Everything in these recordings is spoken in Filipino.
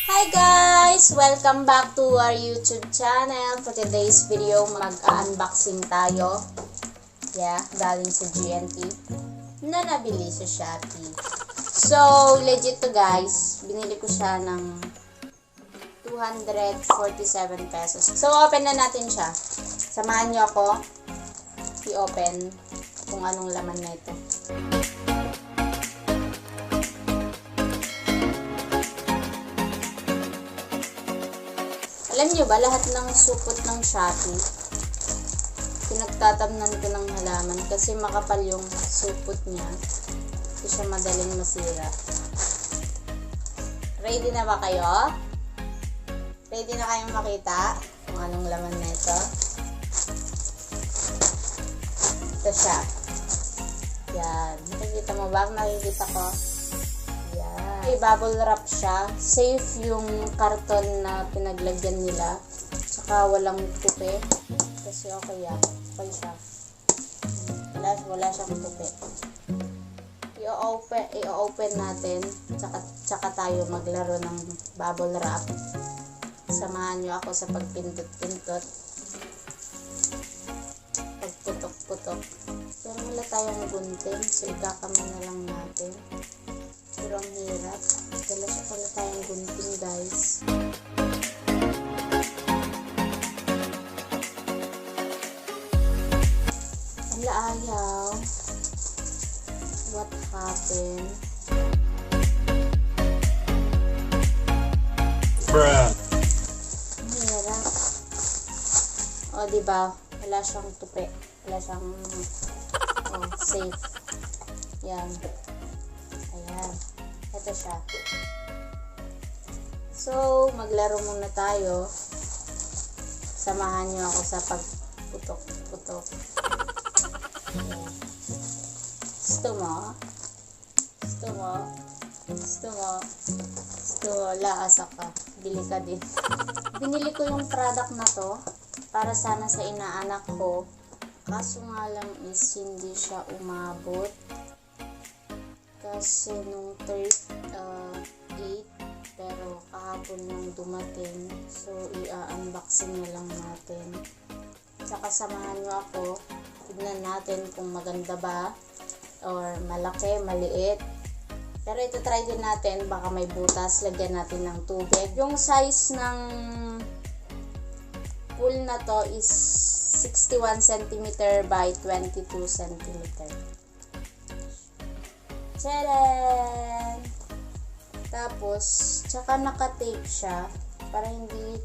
Hi guys! Welcome back to our YouTube channel. For today's video, mag-unboxing tayo. Galing sa GNT na nabili sa Shopee. So, legit to guys. Binili ko siya ng 247 pesos. So, open na natin siya. Samahan niyo ako i-open kung anong laman na ito. Alam nyo ba, lahat ng supot ng Shopee, pinagtatamnan ko ng halaman kasi makapal yung supot niya. Hindi siya madaling masira. Ready na ba kayo? Ready na kayong makita kung anong laman na ito? Ito siya. Yan. Nakikita mo ba? Nakikita ko. May bubble wrap siya. Safe yung karton na pinaglagyan nila. Tsaka walang tupi. Kasi okay yan. Okay siya. Wala siyang tupi. I-open natin. Tsaka tayo maglaro ng bubble wrap. Samahan nyo ako sa pagpindot-pindot. Pagputok-putok. Pero wala tayong gunting. So ikakamay na lang natin. Pero ang hirap. Wala tayong gunting guys. Wala ayaw. What happened? Bruh. Ang hirap. O diba? Wala siyang tupi. Wala siyang safe. Yan. Ayan. Ito siya. So, maglaro muna tayo. Samahan niyo ako sa pagputok-putok. Ayan. Gusto mo? Gusto mo? Gusto mo? Gusto mo? Laasa ka. Bili ka din. Binili ko yung product na to para sana sa inaanak ko. Kaso nga lang is hindi siya umabot. Kasi nung 8, pero kahapon nang dumating. So, i-unboxing na lang natin. Saka samahan nyo ako. Tignan natin kung maganda ba. Or malaki, maliit. Pero ito try din natin. Baka may butas. Lagyan natin ng tubig. Yung size ng pool na to is 61 cm by 22 cm. Tcharan! Tapos, tsaka naka-tape siya para hindi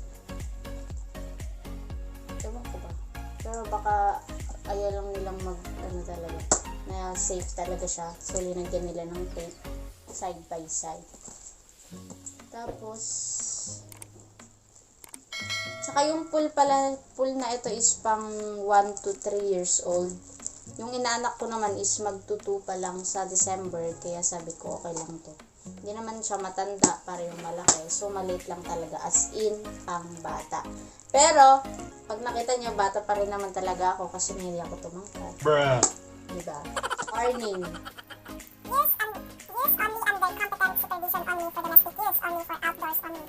ewan ko ba. Pero baka ayaw lang nilang talaga na safe talaga siya. So, linagyan nila ng tape side by side. Tapos, tsaka yung pool na ito is pang 1 to 3 years old. Yung inaanak ko naman is magtutu pa lang sa December, kaya sabi ko okay lang to. Hindi naman siya matanda para yung malaki, so maliit lang talaga, as in ang bata. Pero pag nakita niyo, bata pa rin naman talaga ako kasi hindi ako tumangkad. Bruh. Diba? Warning. Yes, only under competent supervision only for domestic use, only for outdoors only.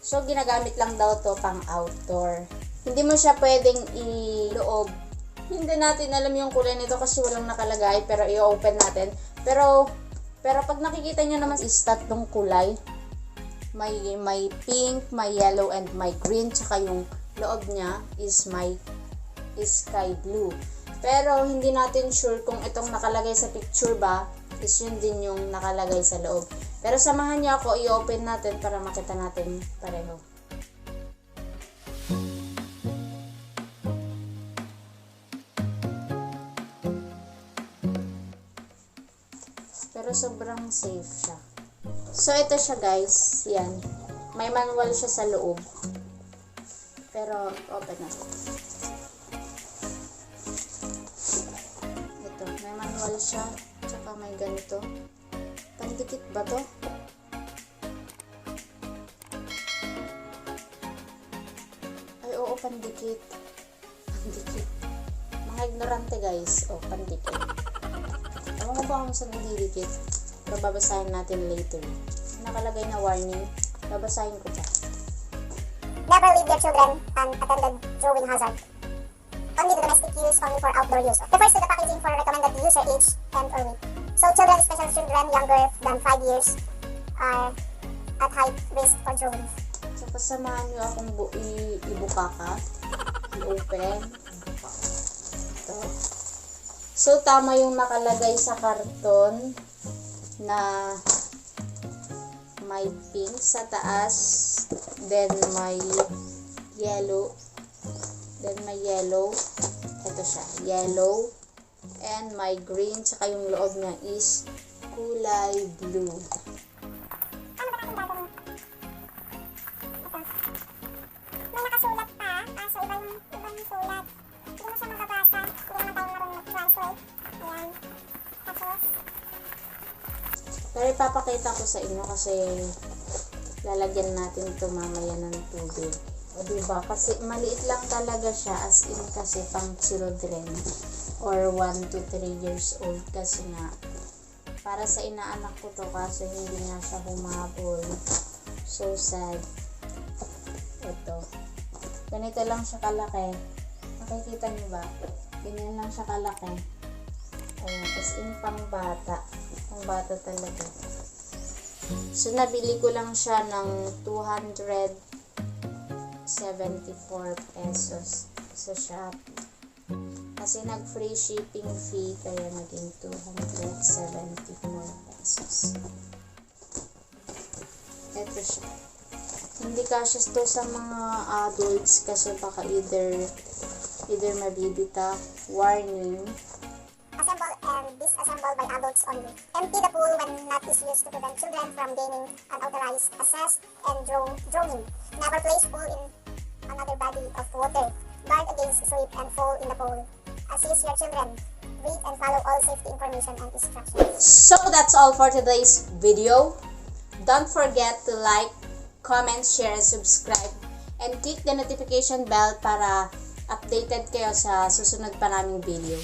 So ginagamit lang daw to pang outdoor. Hindi mo siya pwedeng iloob. Hindi natin alam yung kulay nito kasi walang nakalagay, pero i-open natin. Pero pag nakikita nyo naman is tatlong kulay. May pink, may yellow, and may green. Tsaka yung loob niya is sky blue. Pero hindi natin sure kung itong nakalagay sa picture ba is yun din yung nakalagay sa loob. Pero samahan niyo ako, i-open natin para makita natin pareho. Pero sobrang safe siya. So, ito siya guys. Yan. May manual siya sa loob. Pero, open na. Ito. May manual siya. Tsaka may ganito. Pandikit ba to? Ay, oo, pandikit. Pandikit. Mga ignorante guys. Oh, pandikit. Ewan ko ba kung saan nilidikit. Pero babasahin natin later. Nakalagay na warning. Babasahin ko pa. Never leave your children unattended drawing hazard. Only the domestic use, only for outdoor use. Refers to the packaging for recommended user age and or weight. So children, especially children younger than 5 years, are at high risk for drawing. So, kasamahan nyo akong ibukaka. I-open. Ito. So, tama yung nakalagay sa karton na may pink sa taas, then may yellow, ito siya, yellow, and may green, tsaka yung loob niya is kulay blue. Ano ba natin gagawin? Ito. May nakasulat pa, so ibang sulat. Hindi mo siya mababasa, hindi naman tayo marunong mag-translate. Ayan. Tapos, Pero ipapakita ko sa inyo kasi lalagyan natin ito mamaya ng tubig. O diba? Kasi maliit lang talaga siya, as in kasi pang children or 1 to 3 years old kasi nga. Para sa inaanak ko to kasi hindi nga siya humabol. So sad. Ito. Ganito lang siya kalaki. Nakikita niyo ba? Ganyan lang siya kalaki. Ayan, as in pang bata. Pang bata talaga. So, nabili ko lang siya ng 274 pesos sa Shopee. Kasi nag-free shipping fee, kaya naging 274 pesos. Ito siya. Hindi kasya to sa mga adults kasi baka either mabibita, warning. assemble and disassemble by adults only. Empty the pool when not is used to prevent children from gaining unauthorized access and drowning. Never place pool in another body of water. Guard against slip and fall in the pool. Assist your children. Read and follow all safety information and instructions. So that's all for today's video. Don't forget to like, comment, share, and subscribe. And click the notification bell para updated kayo sa susunod pa naming video.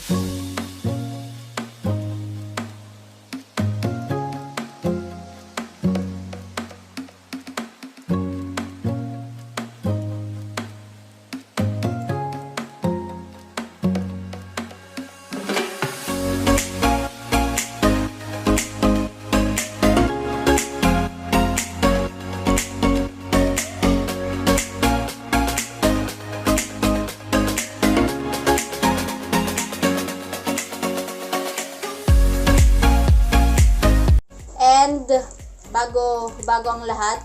And bago ang lahat,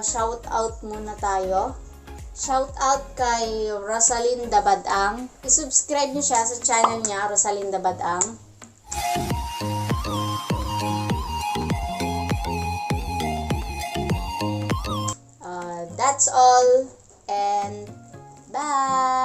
shout out muna tayo. Shout out kay Rosalinda Badang. I-subscribe niyo siya sa channel niya, Rosalinda Badang. That's all and bye!